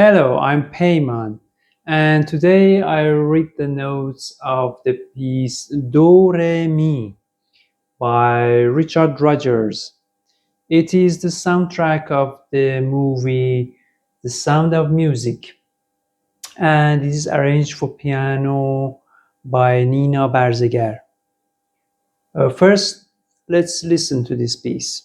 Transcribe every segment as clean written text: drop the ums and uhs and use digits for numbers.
Hello, I'm Payman, and today I read the notes of the piece Do Re Mi by Richard Rodgers. It is the soundtrack of the movie The Sound of Music, and it is arranged for piano by Nina Barzegar. First, let's listen to this piece.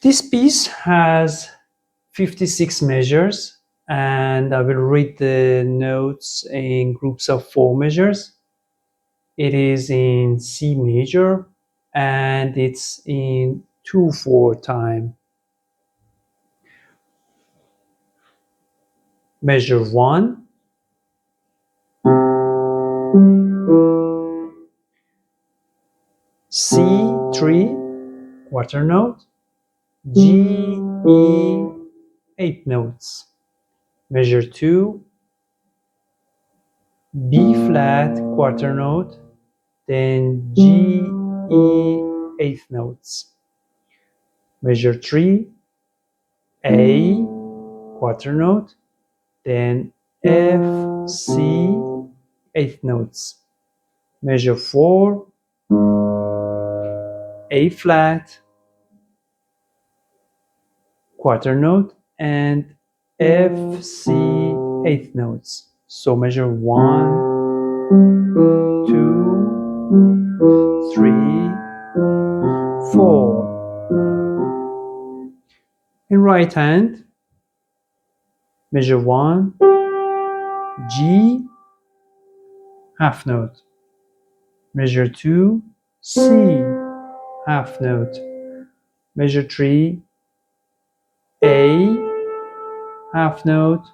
This piece has 56 measures, and I will read the notes in groups of 4 measures. It is in C major and it's in 2/4 time. Measure 1, C3, quarter note, G, E, 8 notes. Measure 2, B flat, quarter note, then G, E, 8 notes. Measure 3, A, quarter note, then F, C, 8 notes. Measure 4, A flat, quarter note, and F, C, 8 notes. So measure 1, 2, 3, 4. In right hand, measure 1, G, half note. Measure 2, C, half note. Measure 3, A, half note.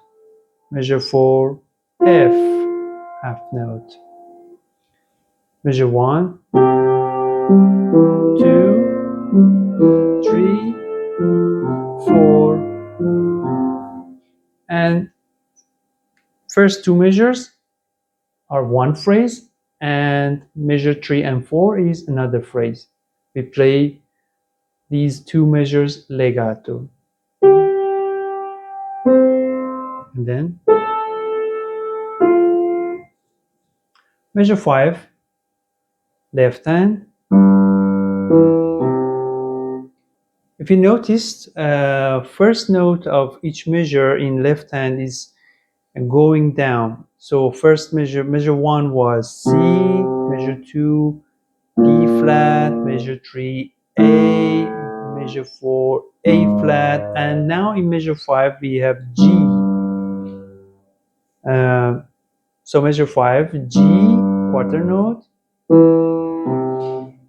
Measure 4, F, half note. Measure 1, 2, 3, 4. And first 2 measures are one phrase, and measure 3 and 4 is another phrase. We play these 2 measures legato. And then measure 5, left hand. If you noticed, first note of each measure in left hand is going down. So first measure 1 was C, measure 2, B flat, measure 3, A, measure 4, A flat, and now in measure 5 we have G. So measure 5, G, quarter note,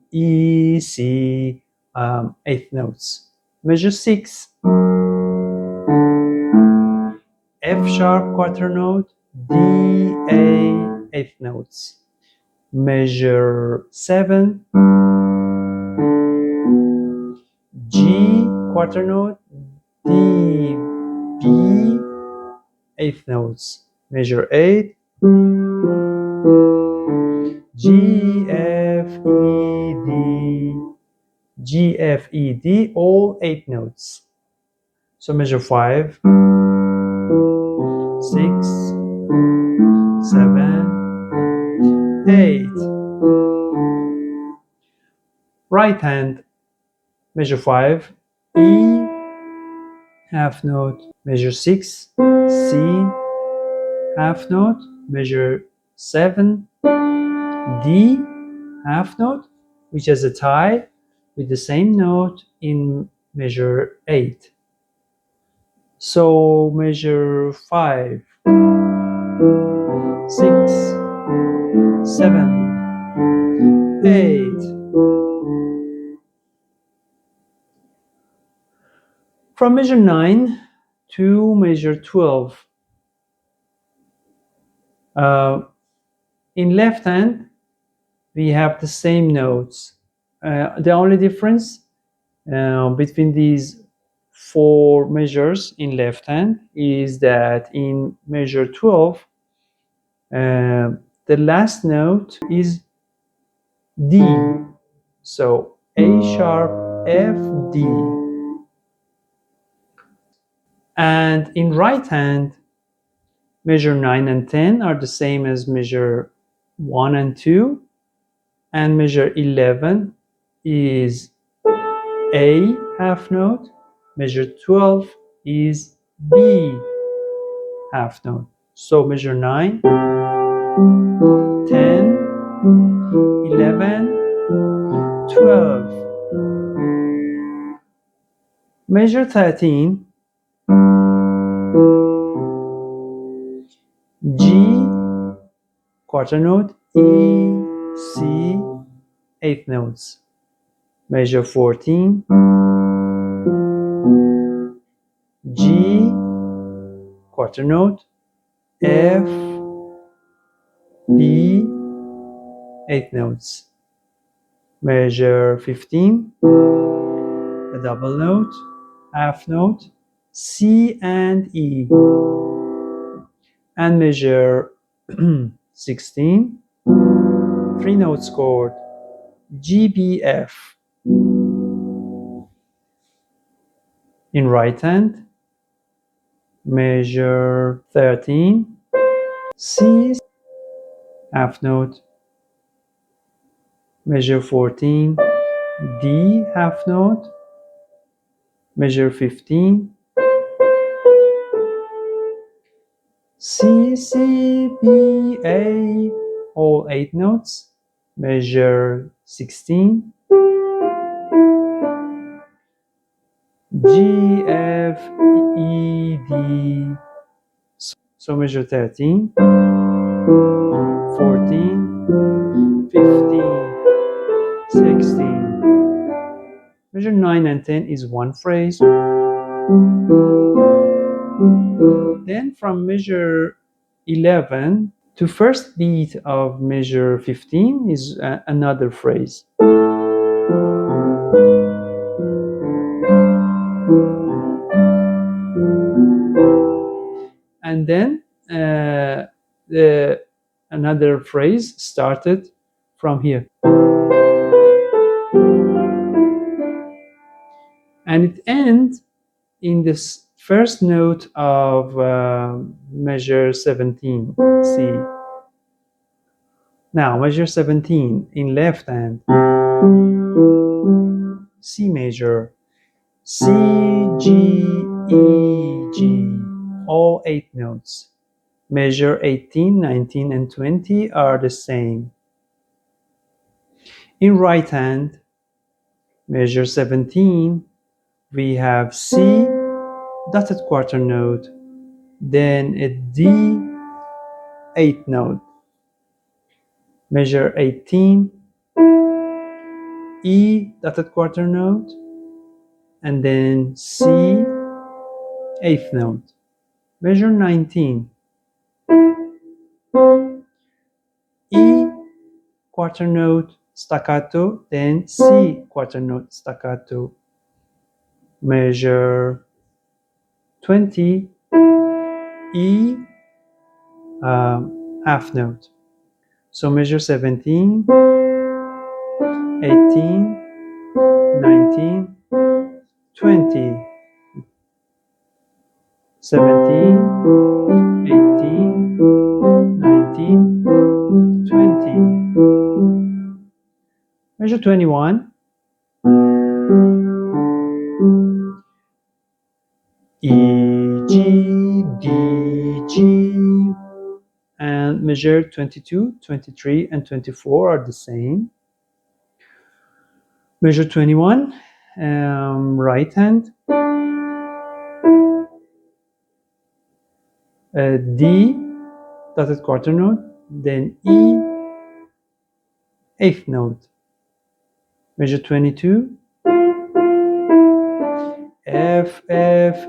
E, C, 8th notes. Measure 6, F sharp, quarter note, D, A, eighth notes. Measure 7, G, quarter note, D, B, eighth notes. Measure 8, G, F, E, D, G, F, E, D, all 8 notes. So measure 5, 6, 7, 8. Right hand, measure 5, E, half note, measure 6, C, half note, measure 7, D, half note, which has a tie with the same note in measure 8. So measure 5, 6, 7, 8. From measure 9 to measure 12. In left hand, we have the same notes. The only difference between these 4 measures in left hand is that in measure 12, the last note is D. So A sharp, F, D. And in right hand, measure 9 and 10 are the same as measure 1 and 2. And measure 11 is A half note. Measure 12 is B half note. So measure 9, 10, 11, 12. Measure 13, G, quarter note, E, C, eighth notes. Measure 14, G, quarter note, F, B, eighth notes. Measure 15, a double note, half note, C and E. And measure 16, 3 notes chord, G, B, F. In right hand, measure 13, C, half note, measure 14, D, half note, measure 15, C, C, B, A, all 8 notes, measure 16, G, F, E, D. So measure 13, 14, 15, 16. Measure 9 and 10 is one phrase. Then from measure 11 to first beat of measure 15 is another phrase. And then another phrase started from here. And it ends in this first note of measure 17, C. Now, measure 17 in left hand, C major, C, G, E, G, all 8 notes. Measure 18, 19, and 20 are the same. In right hand, measure 17, we have C, dotted quarter note, then a D, 8th note. Measure 18, E, dotted quarter note, and then C, 8th note. Measure 19, E quarter note staccato, then C quarter note staccato. Measure 20, E half note. So measure 17, 18, 19, 20. 17, 18, 19, 20. Measure 21. E, G, D, G. And measure 22, 23, and 24 are the same. Measure 21, right hand. D, dotted quarter note, then E, eighth note. Measure 22, F, E,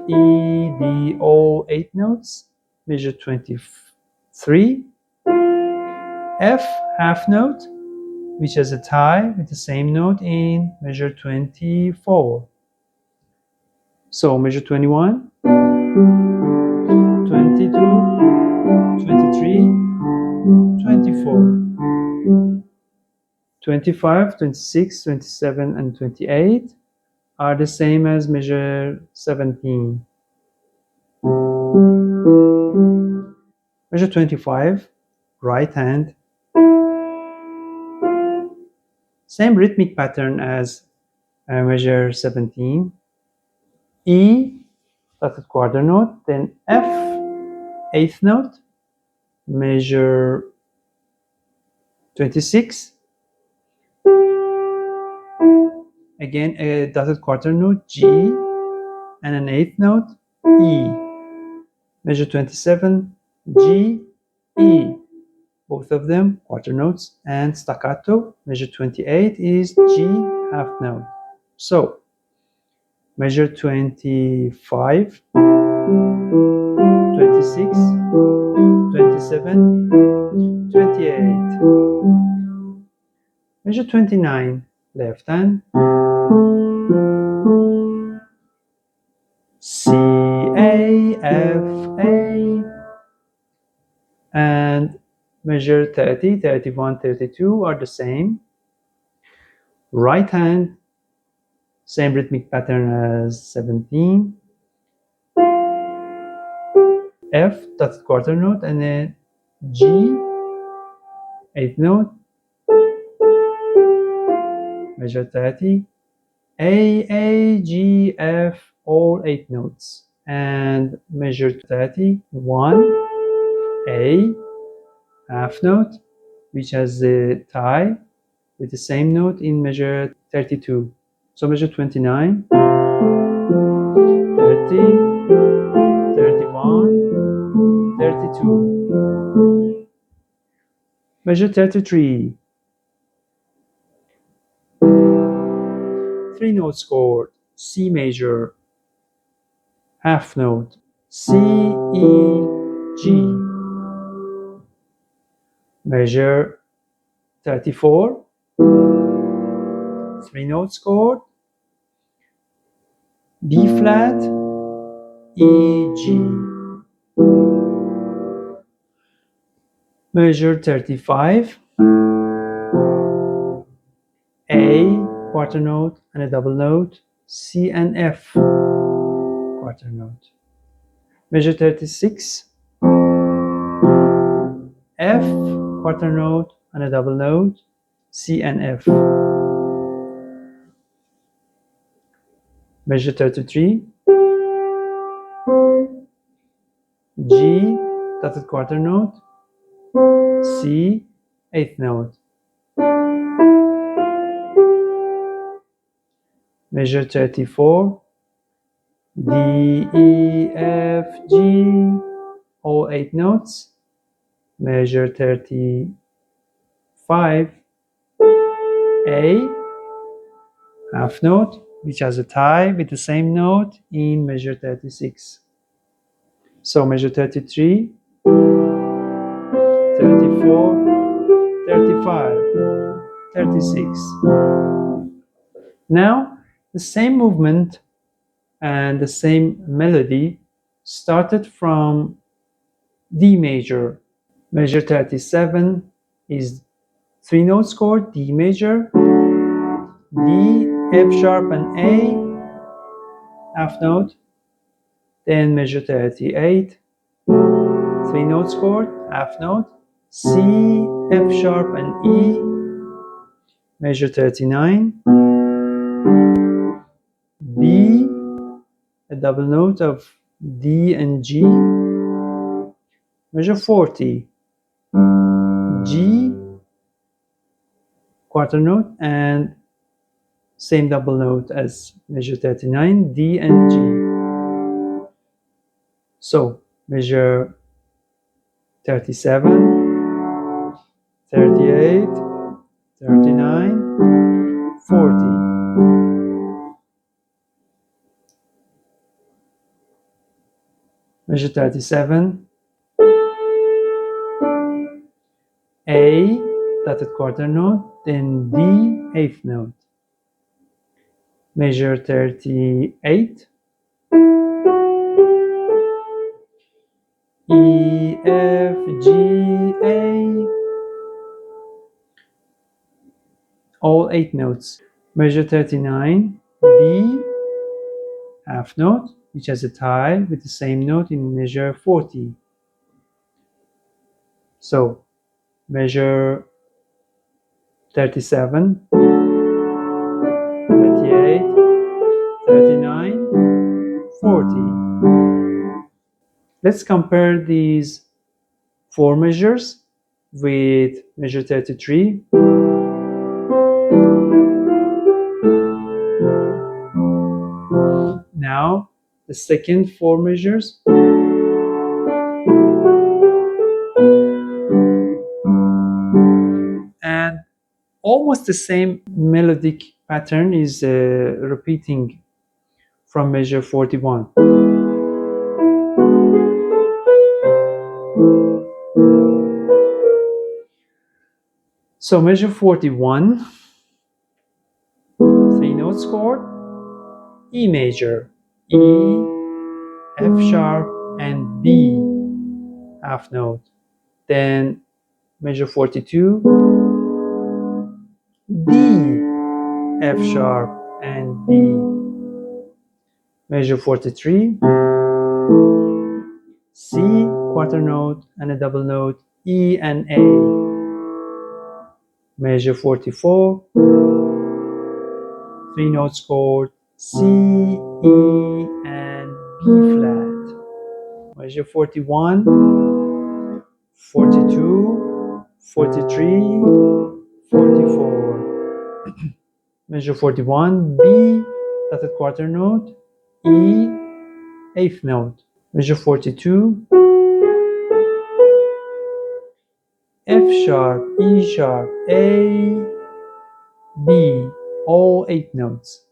D, all 8 notes. Measure 23, F, half note, which has a tie with the same note in measure 24. So measure 21, 22, 23, 24. 25, 26, 27, and 28 are the same as measure 17. Measure 25, right hand. Same rhythmic pattern as measure 17. E, dotted quarter note, then F, eighth note, measure 26. Again, a dotted quarter note, G, and an eighth note, E. Measure 27, G, E. Both of them quarter notes, and staccato. Measure 28 is G, half note. So, measure 25, 26, 27, 28. Measure 29, left hand. C, A, F, A. And measure 30, 31, 32 are the same. Right hand, same rhythmic pattern as 17. F, that's quarter note, and then G, eighth note. Measure 30. A, G, F, all 8 notes. And measure 30. 1, A, half note, which has the tie with the same note in measure 32. So measure 29, 30, 31, 32. Measure 33. 3 notes chord, C major, half note, C, E, G. Measure 34. 3 notes chord, B flat, E, G. Measure 35. A, quarter note and a double note, C and F, quarter note. Measure 36. F, quarter note and a double note, C and F. Measure 33. G, dotted quarter note, C, eighth note. Measure 34. D, E, F, G, all 8 notes. Measure 35. A, half note, which has a tie with the same note in measure 36. So measure 33, 34, 34, 35, 36. Now, the same movement and the same melody started from D major. Measure 37 is 3 notes chord, D major, D, F sharp and A, half note. Then measure 38, 3 notes chord, half note, C, F sharp and E, measure 39, B, a double note of D and G, measure 40, G, quarter note, and same double note as measure 39, D and G. So measure 37, 38, 39, 40. Measure 37, A, dotted quarter note, then D, eighth note. Measure 38, E, F, G, A, all 8 notes. Measure 39, B, half note, which has a tie with the same note in measure 40. So, measure 37, 38, 39, 40. Let's compare these 4 measures with measure 33. Now, the second 4 measures. And almost the same melodic pattern is repeating from measure 41. So measure 41, 3 notes chord, E major, E, F sharp, and B, half note. Then measure 42, D, F sharp, and B. Measure 43, C, quarter note, and a double note, E and A. Measure 44, 3 notes chord, C, E, and B flat. Measure 41, 42, 43, 44. Measure 41, B, dotted quarter note, E, eighth note. Measure 42, F sharp, E sharp, A, B, all 8 notes.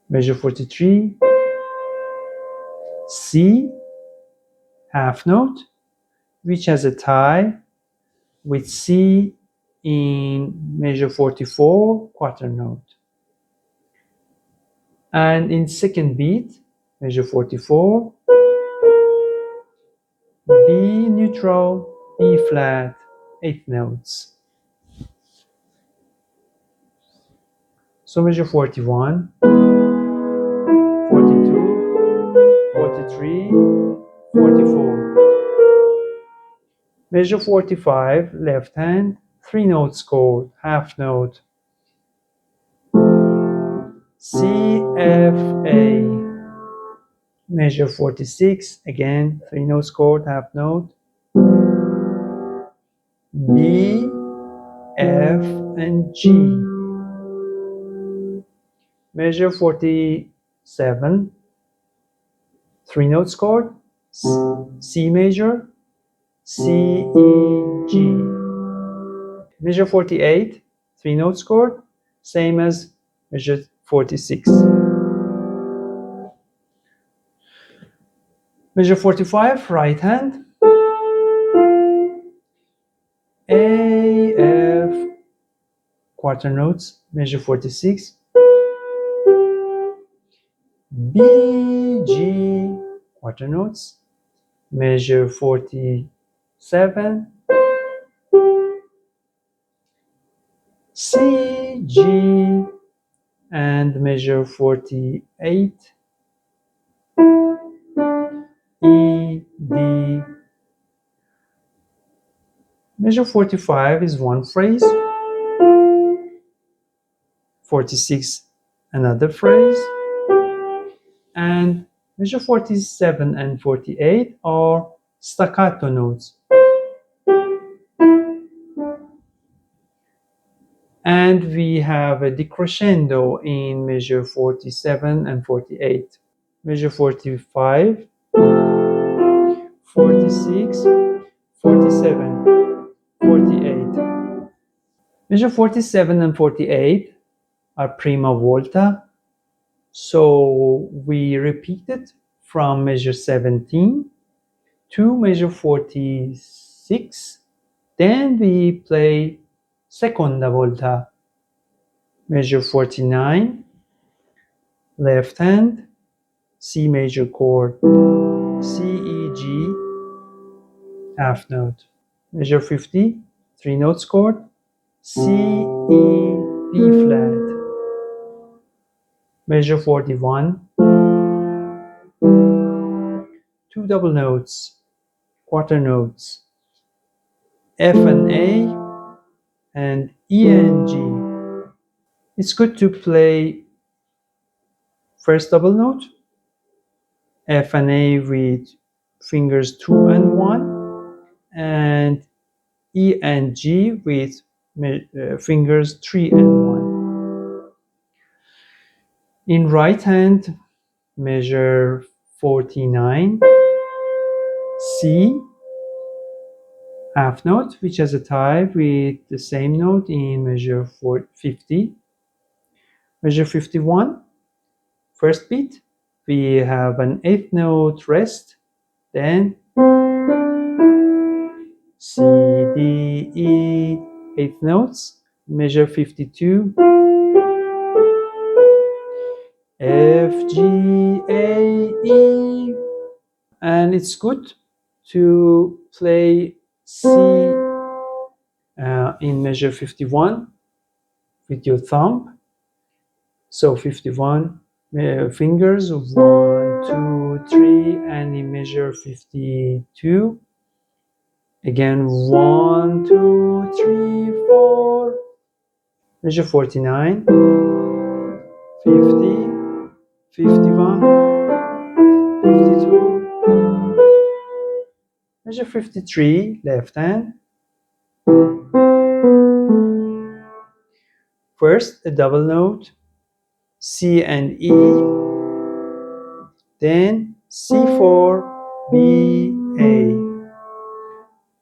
Measure 43, C, half note, which has a tie with C in measure 44, quarter note. And in second beat, measure 44, B neutral, B flat, 8 notes. So measure 41, 42, 43, 44. Measure 45, left hand, 3 notes chord, half note. C, F, A. Measure 46, again, 3 notes chord, half note. B, F, and G. Measure 47, 3 notes chord, C major, C, E, G. Measure 48, 3 notes chord, same as measure 46. Measure 45, right hand. A, F, quarter notes, measure 46. B, G, quarter notes, measure 47. C, G, and measure 48. E, D, measure 45 is one phrase, 46 another phrase, and measure 47 and 48 are staccato notes. And we have a decrescendo in measure 47 and 48. Measure 45, 46, 47, 48. Measure 47 and 48 are prima volta, so we repeat it from measure 17 to measure 46. Then we play seconda volta, measure 49, left hand, C major chord, C, E, G, half note. Measure 50, three notes chord, C, E, B flat. Measure 41, two double notes, quarter notes, F and A, and E and G. It's good to play first double note, F and A with fingers 2 and 1, and E and G with fingers 3 and 1. In right hand, measure 49, C, half note, which has a tie with the same note in measure 50. Measure 51, first beat, we have an eighth note rest, then C, D, E, eighth notes, measure 52, F, G, A, E, and it's good to play C in measure 51 with your thumb. So 51 fingers, 1, 2, 3, and in measure 52, again 1, 2, 3, 4, measure 49, 50, 51, 52, measure 53, left hand. First, a double note, C and E, then C4, B, A.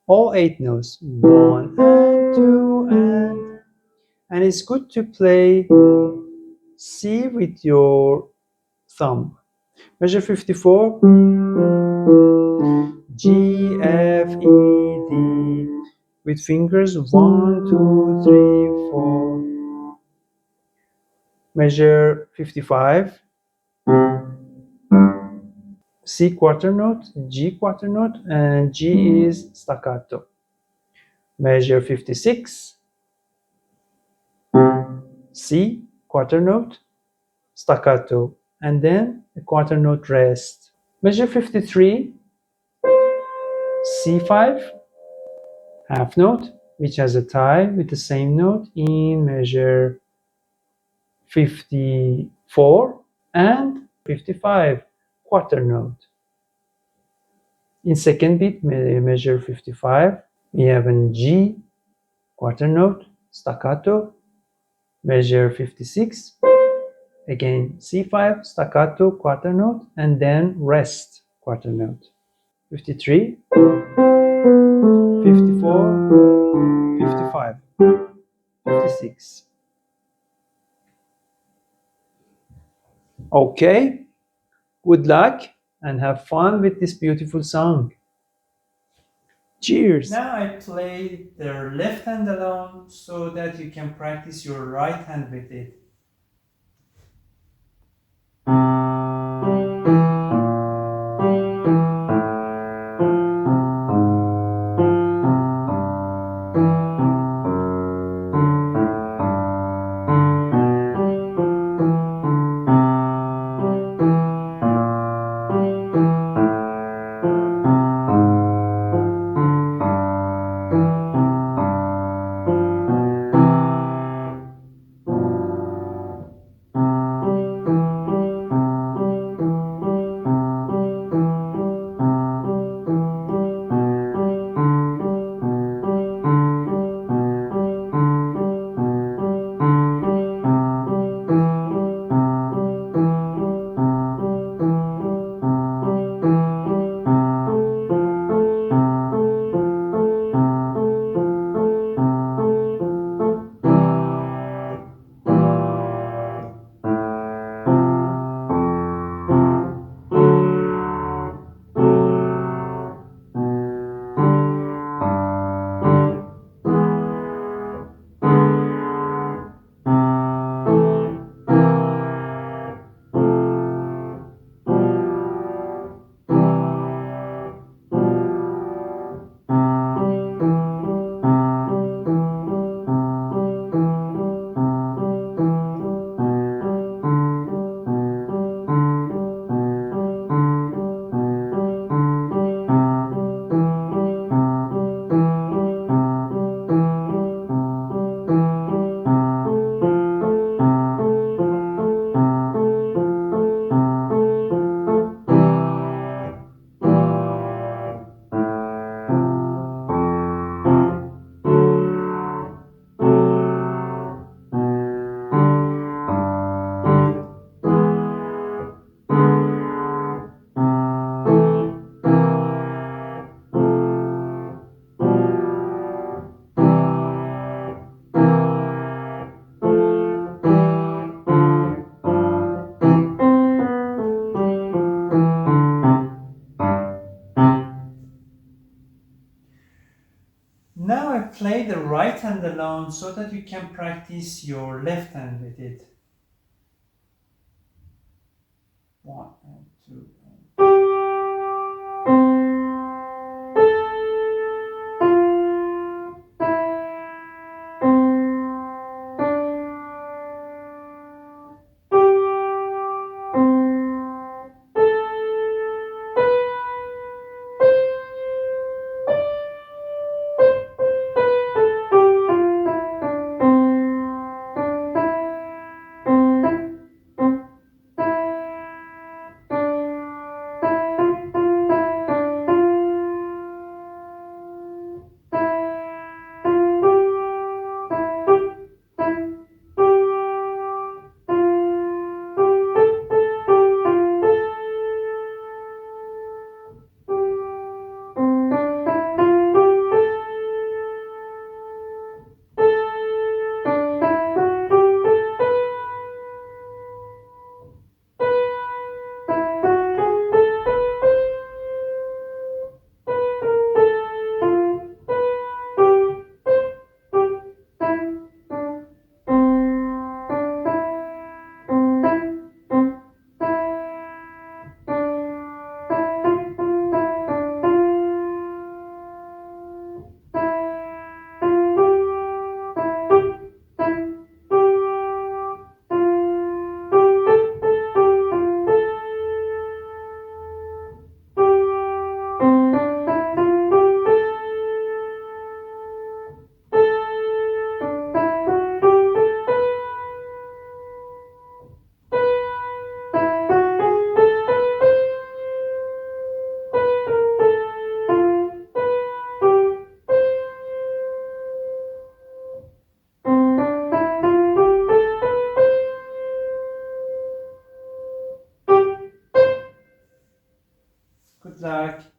All eight notes, 1 and 2 and it's good to play C with your thumb. Measure 54, G, F, E, D, with fingers 1, 2, 3, 4. Measure 55, C quarter note, G quarter note, and G is staccato. Measure 56, C quarter note, staccato, and then a quarter note rest. Measure 53, C5, half note, which has a tie with the same note in measure 54, and 55, quarter note. In second beat, measure 55, we have a G quarter note, staccato, measure 56, again C5, staccato, quarter note, and then rest, quarter note. 53, 54, 55, 56. Okay, good luck and have fun with this beautiful song. Cheers! Now I play the left hand alone so that you can practice your right hand with it. Now I play the right hand alone so that you can practice your left hand with it. One and two. Good luck.